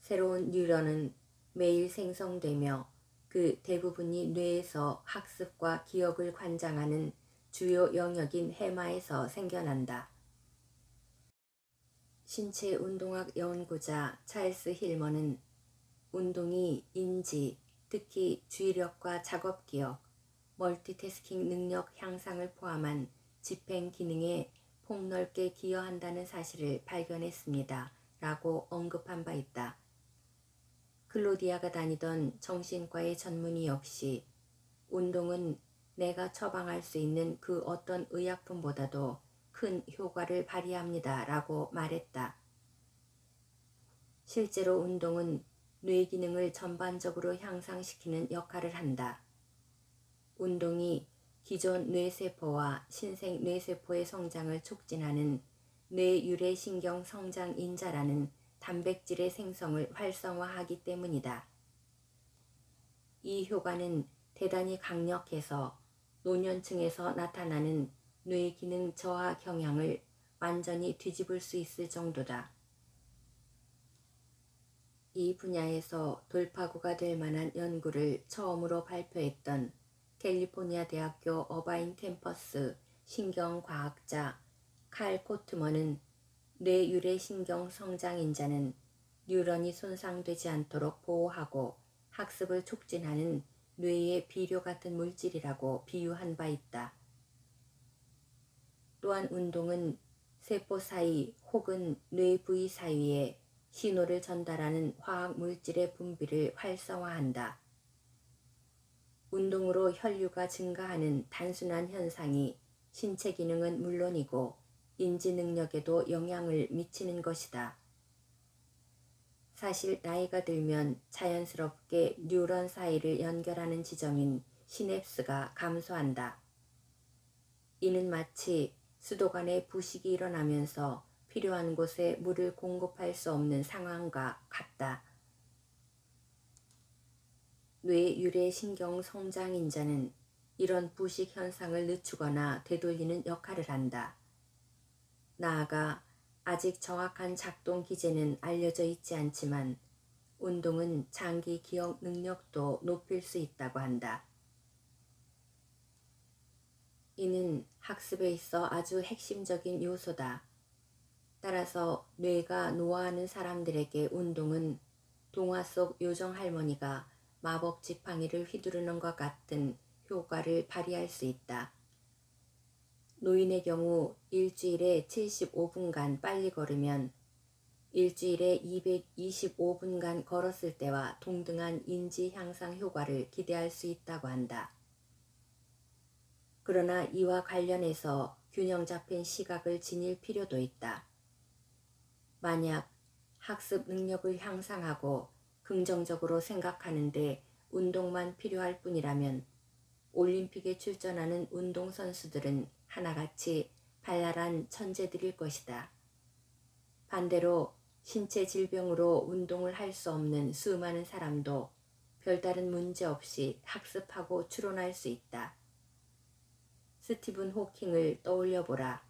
새로운 뉴런은 매일 생성되며 그 대부분이 뇌에서 학습과 기억을 관장하는 주요 영역인 해마에서 생겨난다. 신체 운동학 연구자 찰스 힐머는 운동이 인지, 특히 주의력과 작업기억, 멀티태스킹 능력 향상을 포함한 집행 기능에 폭넓게 기여한다는 사실을 발견했습니다. 라고 언급한 바 있다. 클로디아가 다니던 정신과의 전문의 역시 운동은 내가 처방할 수 있는 그 어떤 의약품보다도 큰 효과를 발휘합니다. 라고 말했다. 실제로 운동은 뇌 기능을 전반적으로 향상시키는 역할을 한다. 운동이 기존 뇌세포와 신생 뇌세포의 성장을 촉진하는 뇌유래신경 성장인자라는 단백질의 생성을 활성화하기 때문이다. 이 효과는 대단히 강력해서 노년층에서 나타나는 뇌기능 저하 경향을 완전히 뒤집을 수 있을 정도다. 이 분야에서 돌파구가 될 만한 연구를 처음으로 발표했던 캘리포니아 대학교 어바인 캠퍼스 신경과학자 칼 포트먼은 뇌유래신경 성장인자는 뉴런이 손상되지 않도록 보호하고 학습을 촉진하는 뇌의 비료 같은 물질이라고 비유한 바 있다. 또한 운동은 세포 사이 혹은 뇌 부위 사이에 신호를 전달하는 화학 물질의 분비를 활성화한다. 운동으로 혈류가 증가하는 단순한 현상이 신체 기능은 물론이고 인지 능력에도 영향을 미치는 것이다. 사실 나이가 들면 자연스럽게 뉴런 사이를 연결하는 지점인 시냅스가 감소한다. 이는 마치 수도관에 부식이 일어나면서 필요한 곳에 물을 공급할 수 없는 상황과 같다. 뇌유래신경 성장인자는 이런 부식 현상을 늦추거나 되돌리는 역할을 한다. 나아가 아직 정확한 작동 기제는 알려져 있지 않지만 운동은 장기 기억 능력도 높일 수 있다고 한다. 이는 학습에 있어 아주 핵심적인 요소다. 따라서 뇌가 노화하는 사람들에게 운동은 동화 속 요정 할머니가 마법 지팡이를 휘두르는 것 같은 효과를 발휘할 수 있다. 노인의 경우 일주일에 75분간 빨리 걸으면 일주일에 225분간 걸었을 때와 동등한 인지 향상 효과를 기대할 수 있다고 한다. 그러나 이와 관련해서 균형 잡힌 시각을 지닐 필요도 있다. 만약 학습 능력을 향상하고 긍정적으로 생각하는데 운동만 필요할 뿐이라면 올림픽에 출전하는 운동선수들은 하나같이 발랄한 천재들일 것이다. 반대로 신체 질병으로 운동을 할 수 없는 수많은 사람도 별다른 문제 없이 학습하고 추론할 수 있다. 스티븐 호킹을 떠올려보라.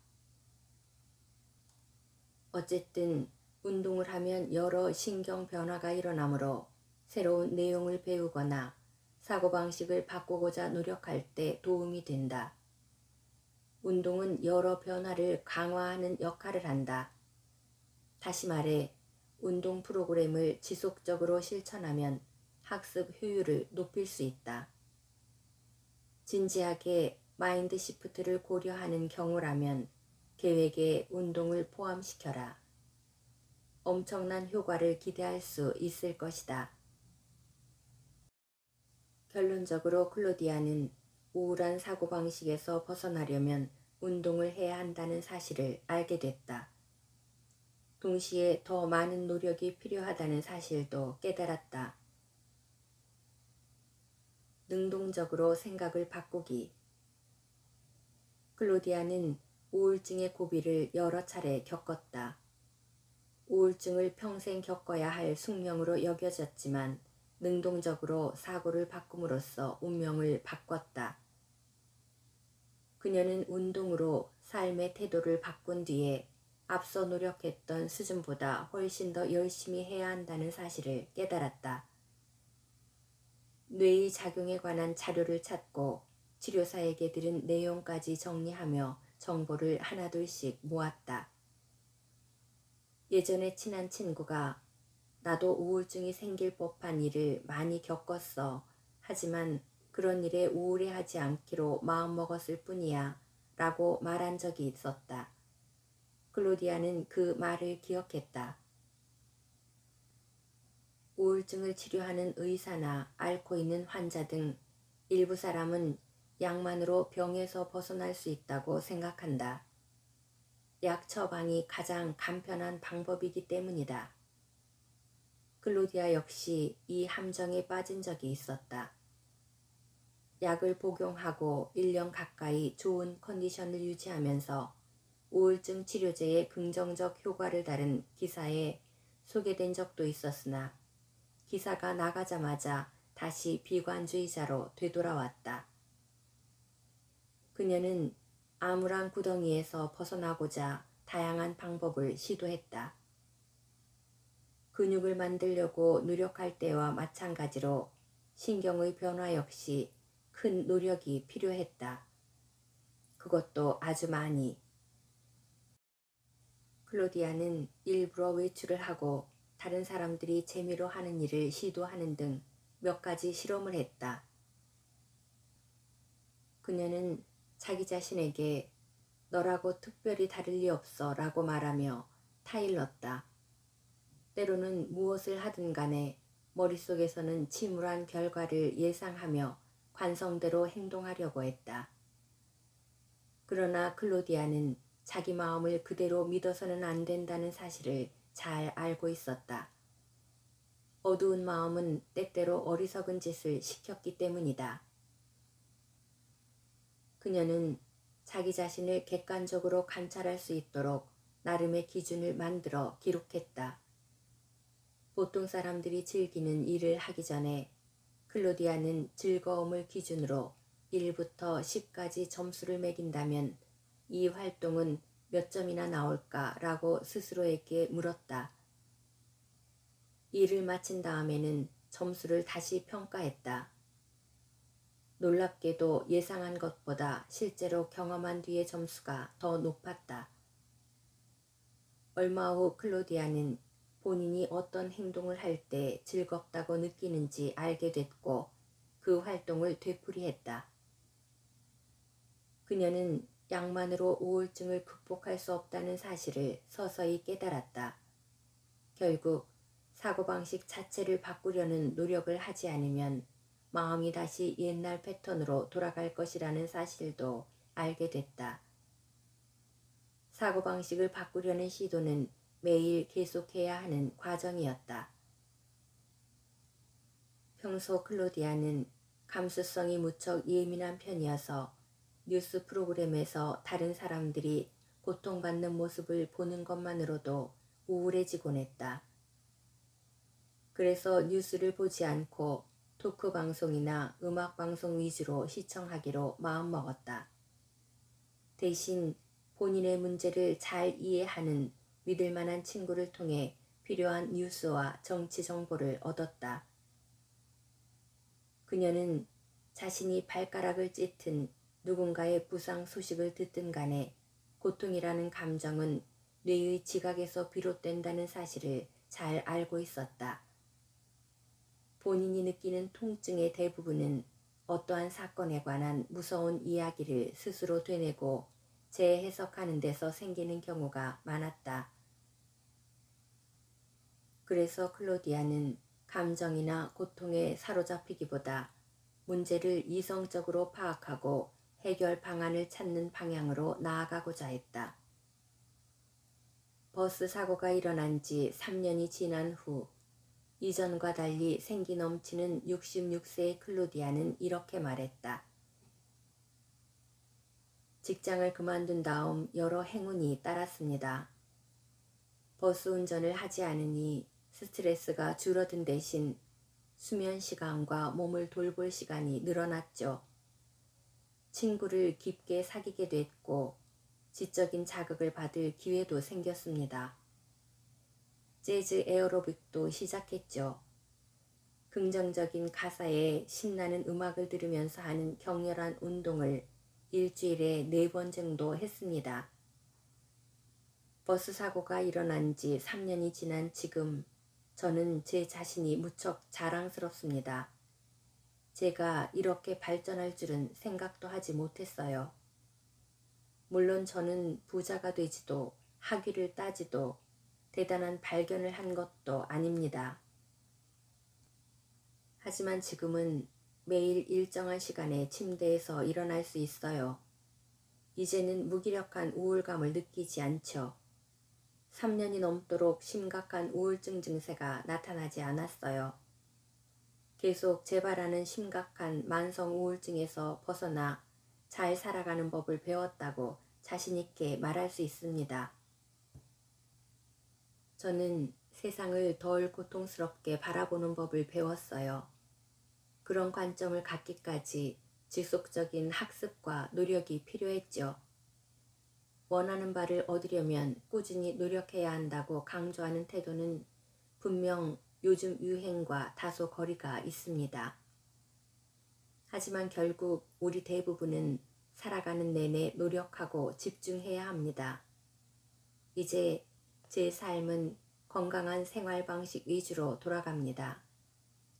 어쨌든 운동을 하면 여러 신경 변화가 일어나므로 새로운 내용을 배우거나 사고방식을 바꾸고자 노력할 때 도움이 된다. 운동은 여러 변화를 강화하는 역할을 한다. 다시 말해 운동 프로그램을 지속적으로 실천하면 학습 효율을 높일 수 있다. 진지하게 마인드 시프트를 고려하는 경우라면 계획에 운동을 포함시켜라. 엄청난 효과를 기대할 수 있을 것이다. 결론적으로 클로디아는 우울한 사고방식에서 벗어나려면 운동을 해야 한다는 사실을 알게 됐다. 동시에 더 많은 노력이 필요하다는 사실도 깨달았다. 능동적으로 생각을 바꾸기. 클로디아는 우울증의 고비를 여러 차례 겪었다. 우울증을 평생 겪어야 할 숙명으로 여겨졌지만 능동적으로 사고를 바꿈으로써 운명을 바꿨다. 그녀는 운동으로 삶의 태도를 바꾼 뒤에 앞서 노력했던 수준보다 훨씬 더 열심히 해야 한다는 사실을 깨달았다. 뇌의 작용에 관한 자료를 찾고 치료사에게 들은 내용까지 정리하며 정보를 하나둘씩 모았다. 예전에 친한 친구가 나도 우울증이 생길 법한 일을 많이 겪었어. 하지만 그런 일에 우울해하지 않기로 마음먹었을 뿐이야 라고 말한 적이 있었다. 클로디아는 그 말을 기억했다. 우울증을 치료하는 의사나 앓고 있는 환자 등 일부 사람은 약만으로 병에서 벗어날 수 있다고 생각한다. 약 처방이 가장 간편한 방법이기 때문이다. 클로디아 역시 이 함정에 빠진 적이 있었다. 약을 복용하고 1년 가까이 좋은 컨디션을 유지하면서 우울증 치료제의 긍정적 효과를 다룬 기사에 소개된 적도 있었으나 기사가 나가자마자 다시 비관주의자로 되돌아왔다. 그녀는 암울한 구덩이에서 벗어나고자 다양한 방법을 시도했다. 근육을 만들려고 노력할 때와 마찬가지로 신경의 변화 역시 큰 노력이 필요했다. 그것도 아주 많이. 클로디아는 일부러 외출을 하고 다른 사람들이 재미로 하는 일을 시도하는 등 몇 가지 실험을 했다. 그녀는 자기 자신에게 너라고 특별히 다를 리 없어 라고 말하며 타일렀다. 때로는 무엇을 하든 간에 머릿속에서는 침울한 결과를 예상하며 관성대로 행동하려고 했다. 그러나 클로디아는 자기 마음을 그대로 믿어서는 안 된다는 사실을 잘 알고 있었다. 어두운 마음은 때때로 어리석은 짓을 시켰기 때문이다. 그녀는 자기 자신을 객관적으로 관찰할 수 있도록 나름의 기준을 만들어 기록했다. 보통 사람들이 즐기는 일을 하기 전에 클로디아는 즐거움을 기준으로 1부터 10까지 점수를 매긴다면 이 활동은 몇 점이나 나올까라고 스스로에게 물었다. 일을 마친 다음에는 점수를 다시 평가했다. 놀랍게도 예상한 것보다 실제로 경험한 뒤의 점수가 더 높았다. 얼마 후 클로디아는 본인이 어떤 행동을 할 때 즐겁다고 느끼는지 알게 됐고 그 활동을 되풀이했다. 그녀는 약만으로 우울증을 극복할 수 없다는 사실을 서서히 깨달았다. 결국 사고방식 자체를 바꾸려는 노력을 하지 않으면 마음이 다시 옛날 패턴으로 돌아갈 것이라는 사실도 알게 됐다. 사고방식을 바꾸려는 시도는 매일 계속해야 하는 과정이었다. 평소 클로디아는 감수성이 무척 예민한 편이어서 뉴스 프로그램에서 다른 사람들이 고통받는 모습을 보는 것만으로도 우울해지곤 했다. 그래서 뉴스를 보지 않고 토크 방송이나 음악 방송 위주로 시청하기로 마음먹었다. 대신 본인의 문제를 잘 이해하는 믿을 만한 친구를 통해 필요한 뉴스와 정치 정보를 얻었다. 그녀는 자신이 발가락을 찢은 누군가의 부상 소식을 듣든 간에 고통이라는 감정은 뇌의 지각에서 비롯된다는 사실을 잘 알고 있었다. 본인이 느끼는 통증의 대부분은 어떠한 사건에 관한 무서운 이야기를 스스로 되뇌고 재해석하는 데서 생기는 경우가 많았다. 그래서 클로디아는 감정이나 고통에 사로잡히기보다 문제를 이성적으로 파악하고 해결 방안을 찾는 방향으로 나아가고자 했다. 버스 사고가 일어난 지 3년이 지난 후 이전과 달리 생기 넘치는 66세의 클로디아는 이렇게 말했다. 직장을 그만둔 다음 여러 행운이 따랐습니다. 버스 운전을 하지 않으니 스트레스가 줄어든 대신 수면 시간과 몸을 돌볼 시간이 늘어났죠. 친구를 깊게 사귀게 됐고 지적인 자극을 받을 기회도 생겼습니다. 재즈 에어로빅도 시작했죠. 긍정적인 가사에 신나는 음악을 들으면서 하는 격렬한 운동을 일주일에 4번 정도 했습니다. 버스 사고가 일어난 지 3년이 지난 지금 저는 제 자신이 무척 자랑스럽습니다. 제가 이렇게 발전할 줄은 생각도 하지 못했어요. 물론 저는 부자가 되지도 학위를 따지도 대단한 발견을 한 것도 아닙니다. 하지만 지금은 매일 일정한 시간에 침대에서 일어날 수 있어요. 이제는 무기력한 우울감을 느끼지 않죠. 3년이 넘도록 심각한 우울증 증세가 나타나지 않았어요. 계속 재발하는 심각한 만성 우울증에서 벗어나 잘 살아가는 법을 배웠다고 자신있게 말할 수 있습니다. 저는 세상을 덜 고통스럽게 바라보는 법을 배웠어요. 그런 관점을 갖기까지 지속적인 학습과 노력이 필요했죠. 원하는 바를 얻으려면 꾸준히 노력해야 한다고 강조하는 태도는 분명 요즘 유행과 다소 거리가 있습니다. 하지만 결국 우리 대부분은 살아가는 내내 노력하고 집중해야 합니다. 이제 제 삶은 건강한 생활 방식 위주로 돌아갑니다.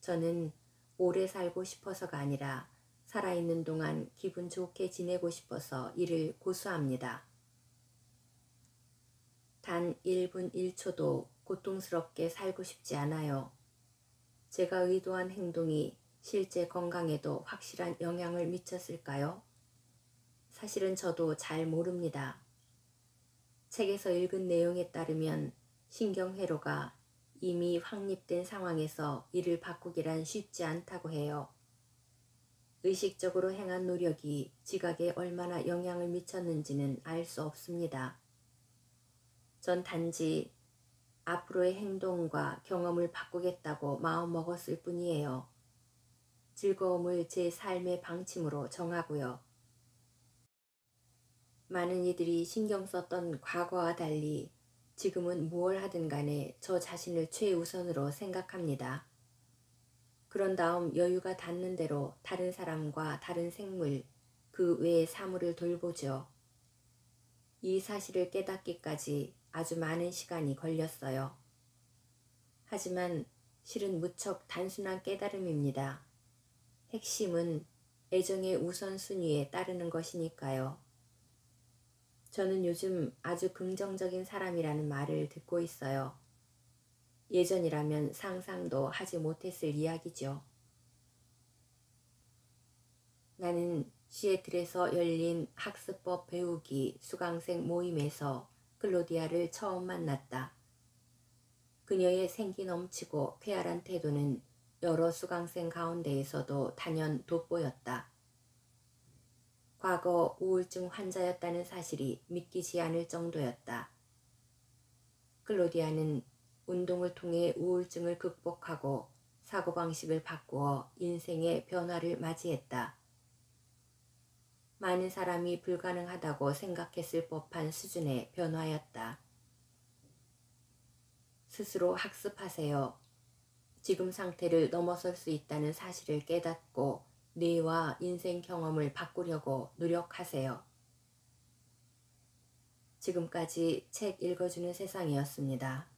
저는 오래 살고 싶어서가 아니라 살아있는 동안 기분 좋게 지내고 싶어서 이를 고수합니다. 단 1분 1초도 고통스럽게 살고 싶지 않아요. 제가 의도한 행동이 실제 건강에도 확실한 영향을 미쳤을까요? 사실은 저도 잘 모릅니다. 책에서 읽은 내용에 따르면 신경회로가 이미 확립된 상황에서 이를 바꾸기란 쉽지 않다고 해요. 의식적으로 행한 노력이 지각에 얼마나 영향을 미쳤는지는 알 수 없습니다. 전 단지 앞으로의 행동과 경험을 바꾸겠다고 마음먹었을 뿐이에요. 즐거움을 제 삶의 방침으로 정하고요. 많은 이들이 신경 썼던 과거와 달리 지금은 무얼 하든 간에 저 자신을 최우선으로 생각합니다. 그런 다음 여유가 닿는 대로 다른 사람과 다른 생물, 그 외의 사물을 돌보죠. 이 사실을 깨닫기까지 아주 많은 시간이 걸렸어요. 하지만 실은 무척 단순한 깨달음입니다. 핵심은 애정의 우선순위에 따르는 것이니까요. 저는 요즘 아주 긍정적인 사람이라는 말을 듣고 있어요. 예전이라면 상상도 하지 못했을 이야기죠. 나는 시애틀에서 열린 학습법 배우기 수강생 모임에서 클로디아를 처음 만났다. 그녀의 생기 넘치고 쾌활한 태도는 여러 수강생 가운데에서도 단연 돋보였다. 과거 우울증 환자였다는 사실이 믿기지 않을 정도였다. 클로디아는 운동을 통해 우울증을 극복하고 사고방식을 바꾸어 인생의 변화를 맞이했다. 많은 사람이 불가능하다고 생각했을 법한 수준의 변화였다. 스스로 학습하세요. 지금 상태를 넘어설 수 있다는 사실을 깨닫고 뇌와 인생 경험을 바꾸려고 노력하세요. 지금까지 책 읽어주는 세상이었습니다.